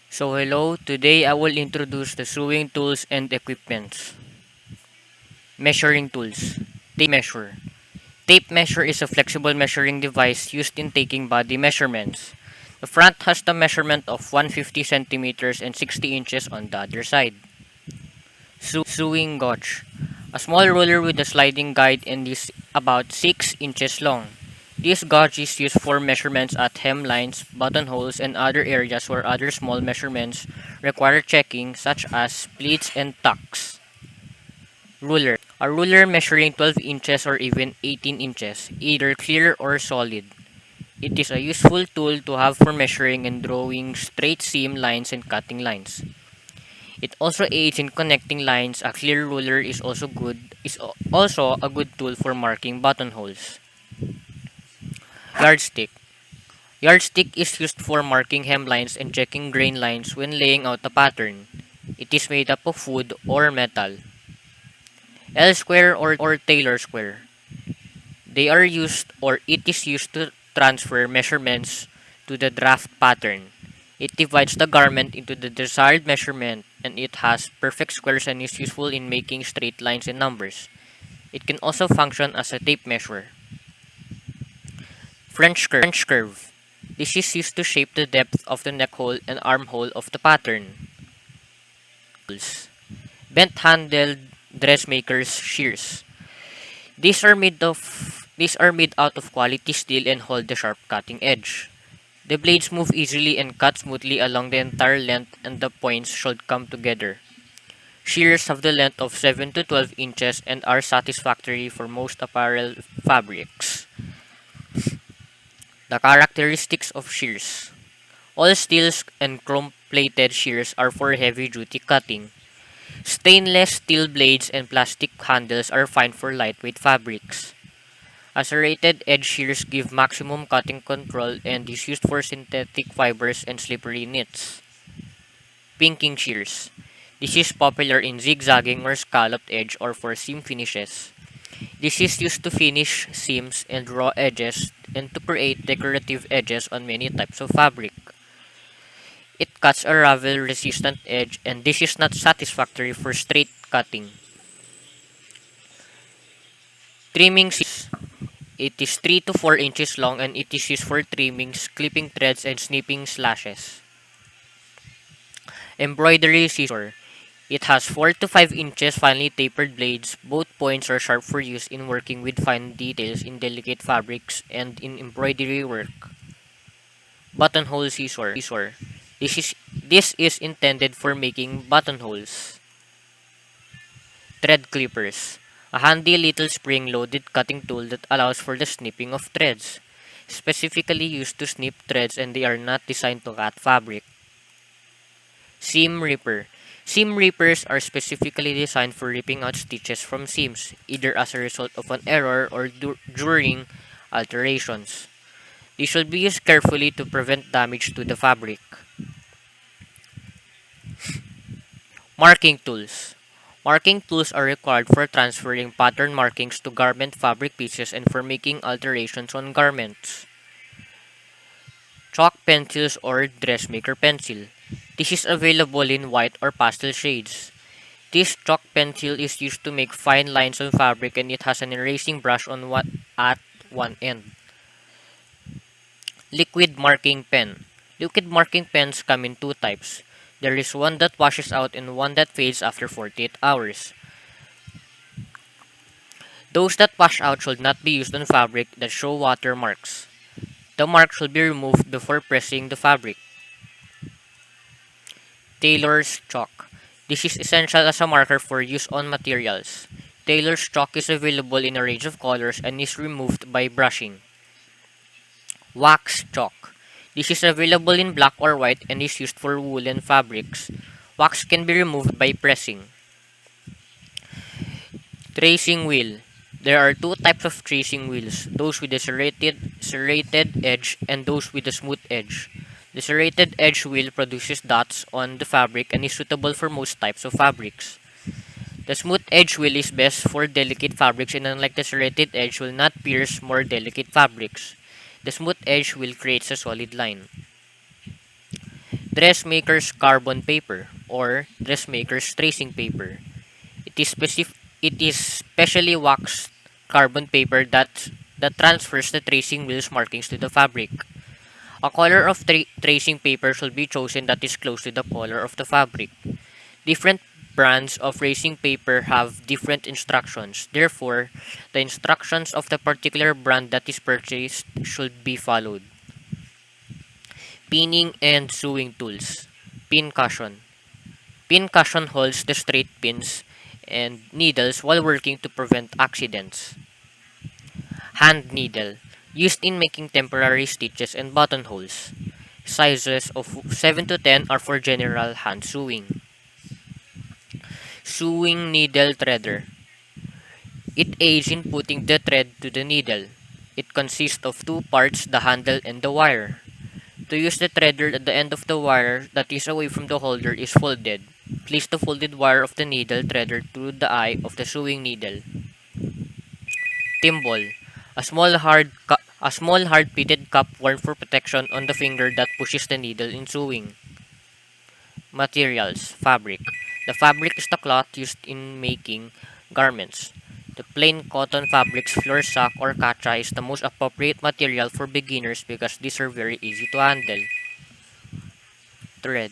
So hello, today I will introduce the sewing tools and equipments. Measuring tools. Tape measure. Tape measure is a flexible measuring device used in taking body measurements. The front has the measurement of 150 centimeters and 60 inches on the other side. Sewing gauge. A small ruler with a sliding guide and is about 6 inches long. This gauge is used for measurements at hemlines, buttonholes, and other areas where other small measurements require checking, such as pleats and tucks. Ruler. A ruler measuring 12 inches or even 18 inches, either clear or solid. It is a useful tool to have for measuring and drawing straight seam lines and cutting lines. It also aids in connecting lines. A clear ruler is also a good tool for marking buttonholes. Yardstick. Yardstick is used for marking hemlines and checking grain lines when laying out a pattern. It is made up of wood or metal. L-square or Taylor square. They are used or it is used to transfer measurements to the draft pattern. It divides the garment into the desired measurement and it has perfect squares and is useful in making straight lines and numbers. It can also function as a tape measure. French curve. This is used to shape the depth of the neck hole and armhole of the pattern. Bent-handled dressmaker's shears. These are made out of quality steel and hold the sharp cutting edge. The blades move easily and cut smoothly along the entire length and the points should come together. Shears have the length of 7 to 12 inches and are satisfactory for most apparel fabrics. The characteristics of shears. All steel and chrome-plated shears are for heavy-duty cutting. Stainless steel blades and plastic handles are fine for lightweight fabrics. Serrated edge shears give maximum cutting control and is used for synthetic fibers and slippery knits. Pinking shears. This is popular in zigzagging or scalloped edge or for seam finishes. This is used to finish seams and raw edges and to create decorative edges on many types of fabric. It cuts a ravel-resistant edge and this is not satisfactory for straight cutting. Trimming shears. It is 3 to 4 inches long and it is used for trimmings, clipping threads, and snipping slashes. Embroidery scissor. It has 4 to 5 inches finely tapered blades. Both points are sharp for use in working with fine details in delicate fabrics and in embroidery work. Buttonhole scissor. This is intended for making buttonholes. Thread clippers. A handy little spring-loaded cutting tool that allows for the snipping of threads. Specifically used to snip threads and they are not designed to cut fabric. Seam ripper. Seam rippers are specifically designed for ripping out stitches from seams, either as a result of an error or during alterations. These should be used carefully to prevent damage to the fabric. Marking tools. Marking tools are required for transferring pattern markings to garment fabric pieces and for making alterations on garments. Chalk pencils or dressmaker pencil. This is available in white or pastel shades. This chalk pencil is used to make fine lines on fabric and it has an erasing brush at one end. Liquid marking pen. Liquid marking pens come in two types. There is one that washes out and one that fades after 48 hours. Those that wash out should not be used on fabric that show watermarks. The mark should be removed before pressing the fabric. Tailor's chalk. This is essential as a marker for use on materials. Tailor's chalk is available in a range of colors and is removed by brushing. Wax chalk. This is available in black or white and is used for woolen fabrics. Wax can be removed by pressing. Tracing wheel. There are two types of tracing wheels, those with a serrated edge and those with a smooth edge. The serrated edge wheel produces dots on the fabric and is suitable for most types of fabrics. The smooth edge wheel is best for delicate fabrics and unlike the serrated edge will not pierce more delicate fabrics. The smooth edge wheel creates a solid line. Dressmaker's carbon paper or dressmaker's tracing paper. It is specially waxed carbon paper that transfers the tracing wheels markings to the fabric. A color of tracing paper should be chosen that is close to the color of the fabric. Different brands of tracing paper have different instructions. Therefore, the instructions of the particular brand that is purchased should be followed. Pinning and sewing tools. Pin cushion. Pin cushion holds the straight pins and needles while working to prevent accidents. Hand needle. Used in making temporary stitches and buttonholes. Sizes of 7 to 10 are for general hand sewing. Sewing needle threader. It aids in putting the thread to the needle. It consists of two parts, the handle and the wire. To use the threader at the end of the wire that is away from the holder is folded. Place the folded wire of the needle threader through the eye of the sewing needle. Thimble. A small hard pitted cup worn for protection on the finger that pushes the needle in sewing. Materials. Fabric. The fabric is the cloth used in making garments. The plain cotton fabric's floor sack or kacha is the most appropriate material for beginners because these are very easy to handle. Thread.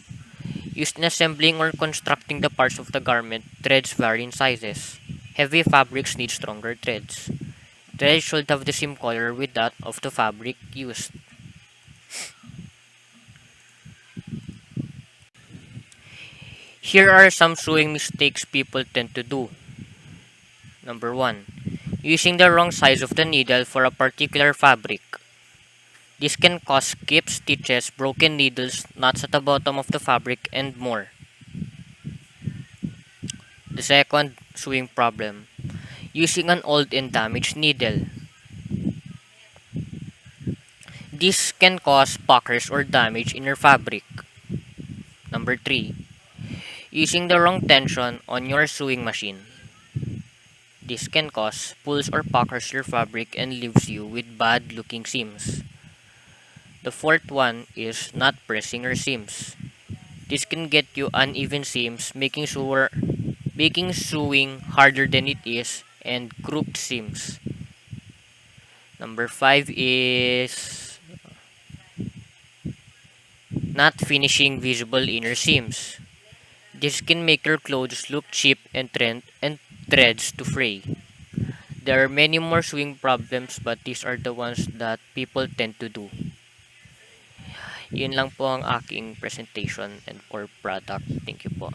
Used in assembling or constructing the parts of the garment, threads vary in sizes. Heavy fabrics need stronger threads. Threads should have the same color with that of the fabric used. Here are some sewing mistakes people tend to do. Number 1. Using the wrong size of the needle for a particular fabric. This can cause skips, stitches, broken needles, knots at the bottom of the fabric, and more. The second sewing problem. Using an old and damaged needle. This can cause puckers or damage in your fabric. Number 3. Using the wrong tension on your sewing machine. This can cause pulls or puckers your fabric and leaves you with bad looking seams. The fourth one is not pressing your seams. This can get you uneven seams, making sewing harder than it is, and crooked seams. Number 5 is not finishing visible inner seams. This can make your clothes look cheap and threads to fray. There are many more sewing problems but these are the ones that people tend to do. Yun lang po ang aking presentation and or product. Thank you po.